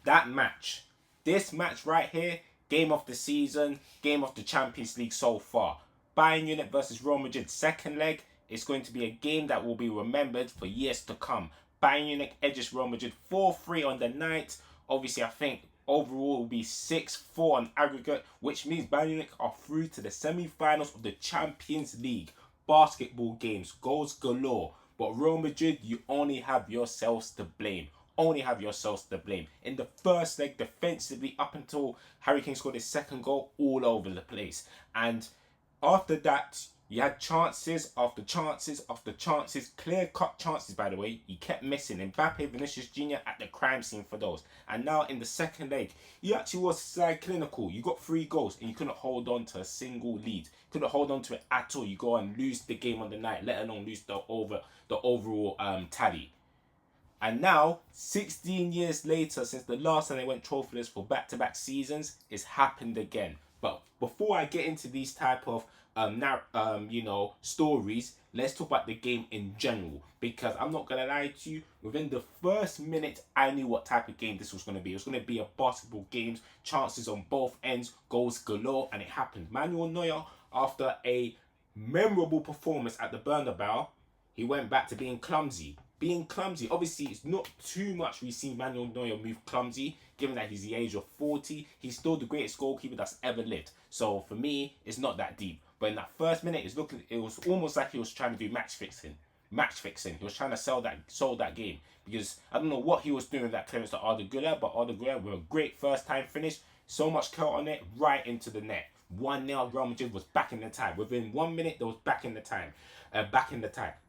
that match, this match right here, game of the season, game of the Champions League so far. Bayern Munich versus Real Madrid, second leg. It's going to be a game that will be remembered for years to come. Bayern Munich edges Real Madrid 4-3 on the night. Obviously, I think overall it will be 6-4 on aggregate, which means Bayern Munich are through to the semi-finals of the Champions League. Basketball games, goals galore. But Real Madrid, you only have yourselves to blame. Only have yourselves to blame. In the first leg, defensively, up until Harry Kane scored his second goal, all over the place. And after that, you had chances after chances after chances, clear-cut chances, by the way. You kept missing Mbappe, Vinicius Jr. at the crime scene for those. And now in the second leg, you actually was clinical. You got 3 goals and you couldn't hold on to a single lead. Couldn't hold on to it at all. You go and lose the game on the night, let alone lose the overall tally. And now, 16 years later, since the last time they went trophyless for back-to-back seasons, it's happened again. But before I get into these type of stories, let's talk about the game in general. Because I'm not gonna lie to you, within the first minute, I knew what type of game this was gonna be. It was gonna be a basketball game, chances on both ends, goals galore, and it happened. Manuel Neuer, after a memorable performance at the Bernabeu, he went back to being clumsy. Obviously, it's not too much we've seen Manuel Neuer move clumsy, given that he's the age of 40. He's still the greatest goalkeeper that's ever lived. So for me, it's not that deep. But in that first minute, it was almost like he was trying to do match fixing. He was trying to sell that game. Because I don't know what he was doing with that clearance to Arda Güler, but Arda Güler with a great first time finish. So much curl on it, right into the net. 1-0, Real Madrid was back in the tie. Within 1 minute, they was back in the tie.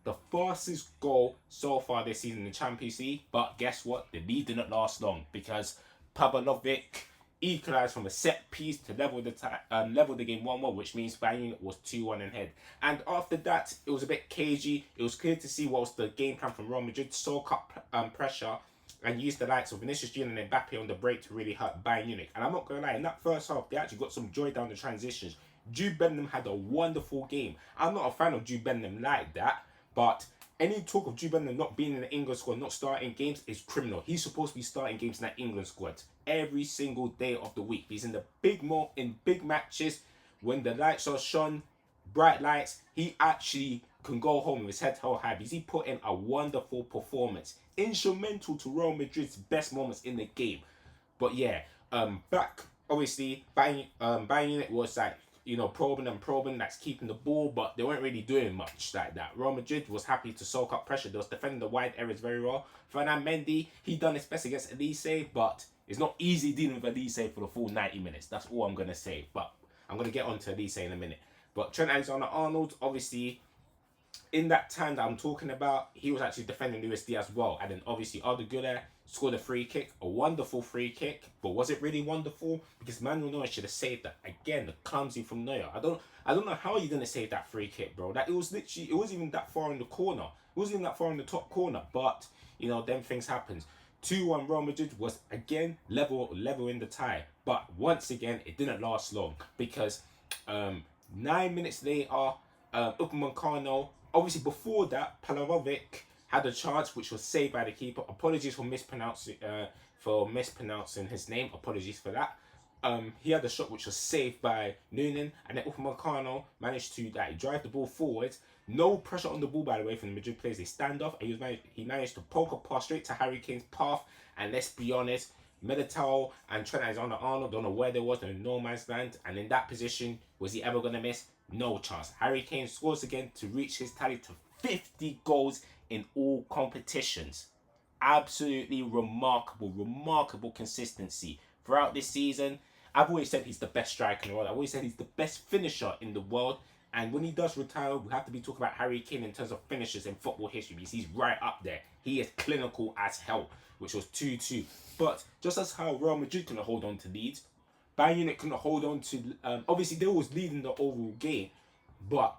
The fastest goal so far this season in the Champions League. But guess what? The lead didn't last long because Pavlovic equalised from a set piece to level the game 1-1, which means Bayern was 2-1 ahead. And after that, it was a bit cagey. It was clear to see what was the game plan from Real Madrid. Soak up pressure and use the likes of Vinicius Jr. and Mbappe on the break to really hurt Bayern Munich. And I'm not going to lie, in that first half, they actually got some joy down the transitions. Jude Bellingham had a wonderful game. I'm not a fan of Jude Bellingham like that, but any talk of Jude Bellingham not being in the England squad, not starting games, is criminal. He's supposed to be starting games in that England squad every single day of the week. He's in the big matches when the lights are shone, bright lights. He actually can go home with his head held high because he put in a wonderful performance, instrumental to Real Madrid's best moments in the game. But yeah, back obviously Bayern Munich was like, probing, that's keeping the ball, but they weren't really doing much like that. Real Madrid was happy to soak up pressure. They was defending the wide areas very well. Fernand Mendy, he done his best against Olise, but it's not easy dealing with Olise for the full 90 minutes. That's all I'm going to say, but I'm going to get on to Olise in a minute. But Trent Alexander-Arnold, obviously, in that time that I'm talking about, he was actually defending Luis Diaz well. And then obviously Arda Güler scored a free kick, a wonderful free kick. But was it really wonderful? Because Manuel Neuer should have saved that. Again, the clumsy from Neuer. I don't know how you're gonna save that free kick, bro. It wasn't even that far in the corner. It wasn't even that far in the top corner. But them things happen. 2-1 Real Madrid was again level in the tie. But once again, it didn't last long because 9 minutes later, Upamecano. Obviously, before that, Pavlovic had a chance which was saved by the keeper. Apologies for mispronouncing his name. Apologies for that. He had a shot which was saved by Noonan, and then Upamecano managed to drive the ball forward. No pressure on the ball, by the way, from the Madrid players. They stand off, and he managed to poke a pass straight to Harry Kane's path. And let's be honest, Militao and Trent Alexander-Arnold don't know where they was in no man's land, and in that position, was he ever gonna miss? No chance. Harry Kane scores again to reach his tally to 50 goals in all competitions. Absolutely remarkable consistency throughout this season. I've always said he's the best striker in the world. I've always said he's the best finisher in the world. And when he does retire, we have to be talking about Harry Kane in terms of finishers in football history because he's right up there. He is clinical as hell, which was 2-2. But just as how Real Madrid couldn't hold on to leads, Bayern Munich couldn't hold on to... obviously, they was leading the overall game. But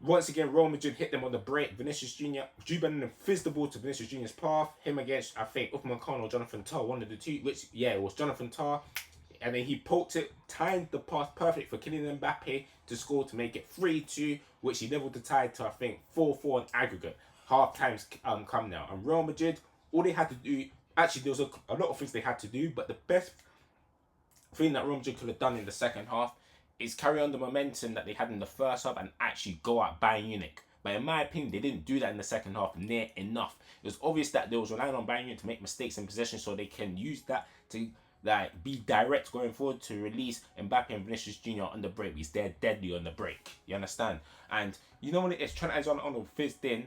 once again, Real Madrid hit them on the break. Vinicius Jr., Jude Bellingham fizzed the ball to Vinicius Jr.'s path. Him against, I think, Upamecano or Jonathan Tah, one of the two. It was Jonathan Tah. And then he poked it, timed the pass perfect for Kylian Mbappe to score to make it 3-2, which he leveled the tie to, I think, 4-4 in aggregate. Half times come now. And Real Madrid, all they had to do Actually, there was a lot of things they had to do, but the best thing that Real Madrid could have done in the second half is carry on the momentum that they had in the first half and actually go at Bayern Munich. But in my opinion, they didn't do that in the second half near enough. It was obvious that they was relying on Bayern Munich to make mistakes in possession, so they can use that to be direct going forward to release Mbappe and Vinicius Jr. on the break because they're deadly on the break. You understand? And you know what it is? Trent Alexander-Arnold fizzed in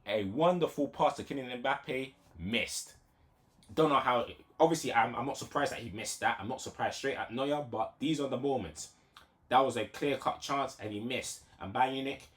a wonderful pass to Kylian Mbappe, missed. Don't know how. Obviously, I'm not surprised that he missed that. I'm not surprised straight at Neuer, but these are the moments. That was a clear-cut chance, and he missed. And Bayern Munich,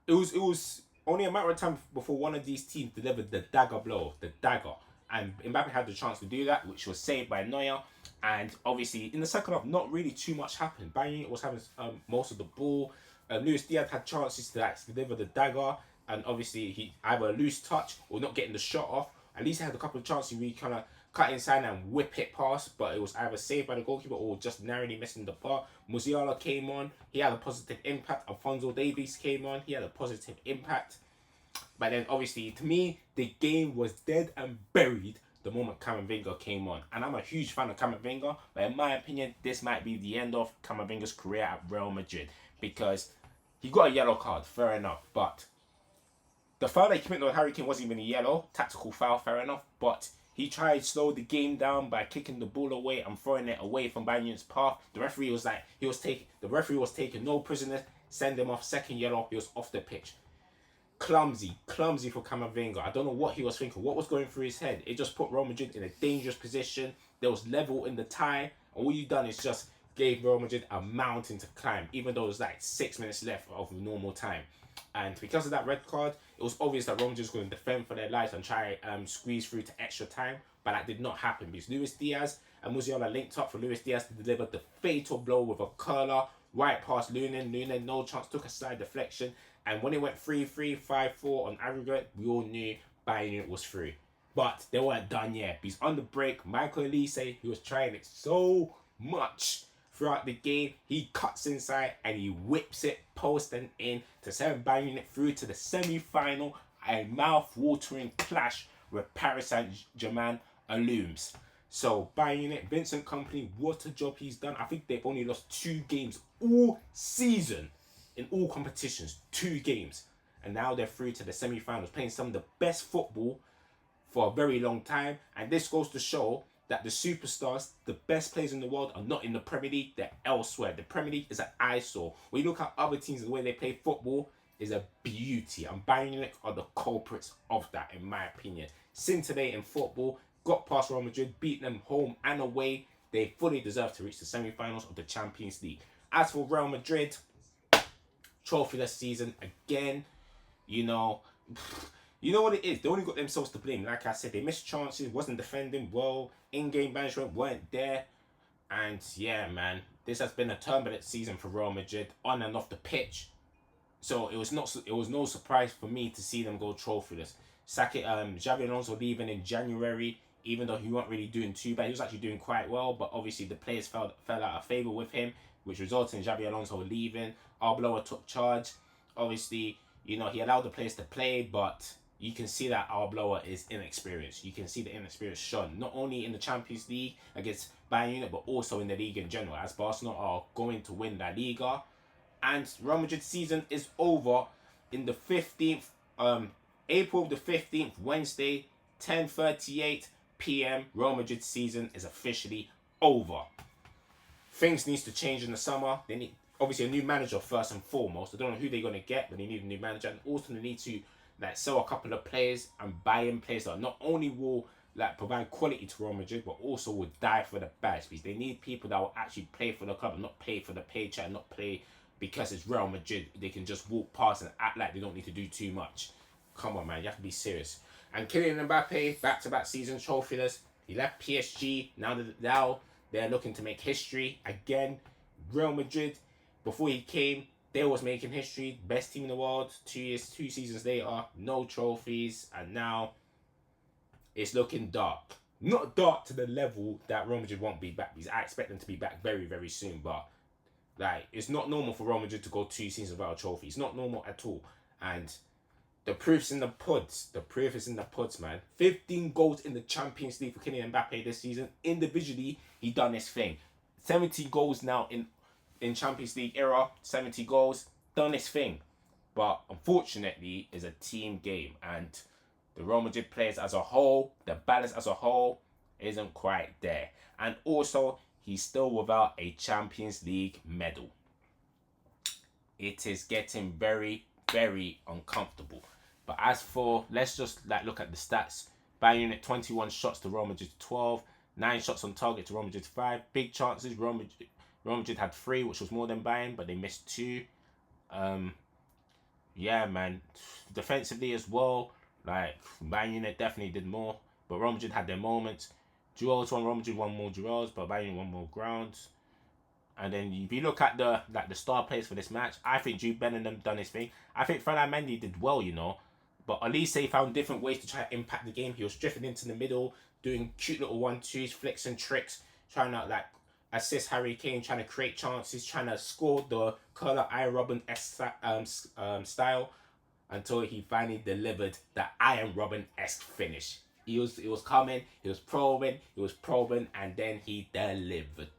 it was only a matter of time before one of these teams delivered the dagger blow, the dagger. And Mbappe had the chance to do that, which was saved by Neuer. And obviously, in the second half, not really too much happened. Bayern Munich was having most of the ball. Luis Diaz had chances to deliver the dagger, and obviously he either a loose touch or not getting the shot off. At least he had a couple of chances where he kind of cut inside and whip it past, but it was either saved by the goalkeeper or just narrowly missing the bar. Musiala came on, he had a positive impact. Alphonso Davies came on, he had a positive impact. But then obviously, to me, the game was dead and buried the moment Camavinga came on. And I'm a huge fan of Camavinga, but in my opinion, this might be the end of Camavinga's career at Real Madrid because he got a yellow card, fair enough, but the foul that he committed on Harry Kane wasn't even a yellow, tactical foul, fair enough, but he tried to slow the game down by kicking the ball away and throwing it away from Bayern Munich's path. The referee was like, the referee was taking no prisoners, send him off, second yellow, he was off the pitch. Clumsy for Camavinga. I don't know what he was thinking, what was going through his head. It just put Real Madrid in a dangerous position. There was level in the tie, and all you done is just gave Real Madrid a mountain to climb, even though it was like 6 minutes left of normal time. And because of that red card, it was obvious that Real Madrid was going to defend for their lives and try squeeze through to extra time. But that did not happen because Luis Diaz and Musiala linked up for Luis Diaz to deliver the fatal blow with a curler right past Lunin. Lunin, no chance, took a side deflection. And when it went 3-3, 5-4 on aggregate, we all knew Bayern was through. But they weren't done yet because on the break, Michael Olise, he was trying it so much throughout the game, he cuts inside and he whips it post and in to send Bayern Munich through to the semi-final, a mouth-watering clash with Paris Saint-Germain looms. So Bayern Munich, Vincent Kompany, what a job he's done. I think they've only lost 2 games all season in all competitions, 2 games. And now they're through to the semi-finals, playing some of the best football for a very long time. And this goes to show that the superstars, the best players in the world, are not in the Premier League, they're elsewhere. The Premier League is an eyesore. When you look at other teams and the way they play football, is a beauty. And Bayern Munich are the culprits of that, in my opinion. Scintillating football, got past Real Madrid, beat them home and away. They fully deserve to reach the semi-finals of the Champions League. As for Real Madrid, trophyless season again. You know what it is. They only got themselves to blame. Like I said, they missed chances, wasn't defending well, in-game management weren't there. And yeah, man, this has been a turbulent season for Real Madrid on and off the pitch. So it was no surprise for me to see them go trophyless. Xabi Alonso leaving in January, even though he wasn't really doing too bad. He was actually doing quite well, but obviously the players fell out of favour with him, which resulted in Xabi Alonso leaving. Arbeloa took charge. Obviously, he allowed the players to play, but you can see that Arbeloa is inexperienced. You can see the inexperience shown, not only in the Champions League against Bayern Munich, but also in the league in general, as Barcelona are going to win La Liga. And Real Madrid's season is over in the 15th, April the 15th, Wednesday, 10:38 p.m. Real Madrid's season is officially over. Things needs to change in the summer. They need, obviously, a new manager first and foremost. I don't know who they're going to get, but they need a new manager. And also they need to sell a couple of players and buy in players that not only will provide quality to Real Madrid, but also will die for the badge. Because they need people that will actually play for the club and not play for the paycheck, and not play because it's Real Madrid. They can just walk past and act like they don't need to do too much. Come on, man, you have to be serious. And Kylian Mbappe, back-to-back season trophyless. He left PSG. Now they're looking to make history again. Real Madrid, before he came, they was making history. Best team in the world. 2 seasons later, no trophies. And now it's looking dark. Not dark to the level that Real Madrid won't be back. Because I expect them to be back very, very soon. But it's not normal for Real Madrid to go 2 seasons without a trophy. It's not normal at all. And The proof's in the puds. The proof is in the puds, man. 15 goals in the Champions League for Kylian Mbappe this season. Individually, he done his thing. 70 goals now in Champions League era. 70 goals. Done his thing. But unfortunately, it's a team game. And the Real Madrid players as a whole, the balance as a whole, isn't quite there. And also, he's still without a Champions League medal. It is getting very, very uncomfortable. But as for, let's just look at the stats. Bayern Munich 21 shots to Real Madrid 12, 9 shots on target to Real Madrid 5. Big chances, Real Madrid had 3, which was more than Bayern, but they missed 2. Yeah, man. Defensively as well, Bayern Munich definitely did more, but Real Madrid had their moments. Duels won, Real Madrid won more duels, but Bayern won more grounds. And then if you look at the star players for this match, I think Jude Bellingham done his thing. I think Fernand Mendy did well, But Olise found different ways to try to impact the game. He was drifting into the middle, doing cute little 1-2s, flicks and tricks, trying to assist Harry Kane, trying to create chances, trying to score the curler Iron Robin-esque style, until he finally delivered the Iron Robin-esque finish. He was coming, he was probing, and then he delivered.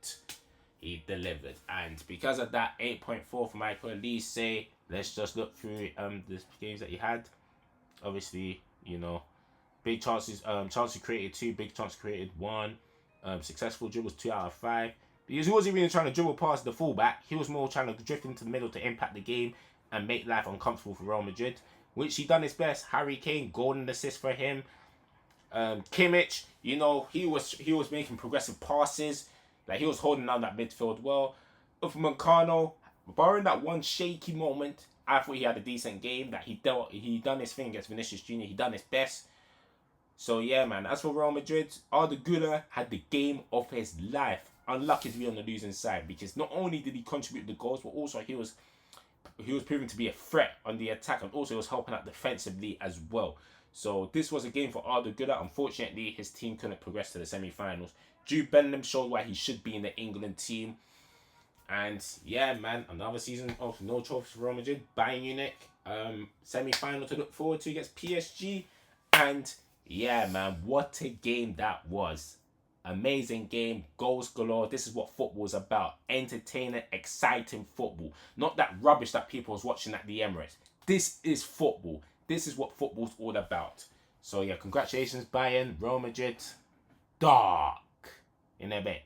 And because of that, 8.4 for Michael Olise. Let's just look through the games that he had. Obviously, big chances. Chances created 2, big chances created 1. Successful dribbles 2 out of 5. Because he wasn't even trying to dribble past the fullback. He was more trying to drift into the middle to impact the game and make life uncomfortable for Real Madrid, which he done his best. Harry Kane, golden assist for him. Kimmich, he was making progressive passes. He was holding down that midfield well. Upamecano, barring that one shaky moment, I thought he had a decent game. He done his thing against Vinicius Jr. He done his best. So yeah, man. As for Real Madrid, Arda Güler had the game of his life. Unlucky to be on the losing side, because not only did he contribute the goals, but also he was proving to be a threat on the attack, and also he was helping out defensively as well. So this was a game for Arda Güler. Unfortunately, his team couldn't progress to the semi-finals. Jude Bellingham showed why he should be in the England team. And yeah, man, another season of no trophies for Real Madrid. Bayern Munich, semi-final to look forward to against PSG. And yeah, man, what a game that was. Amazing game, goals galore. This is what football is about. Entertaining, exciting football. Not that rubbish that people was watching at the Emirates. This is football. This is what football's all about. So yeah, congratulations Bayern, Real Madrid. Dark. In a bit.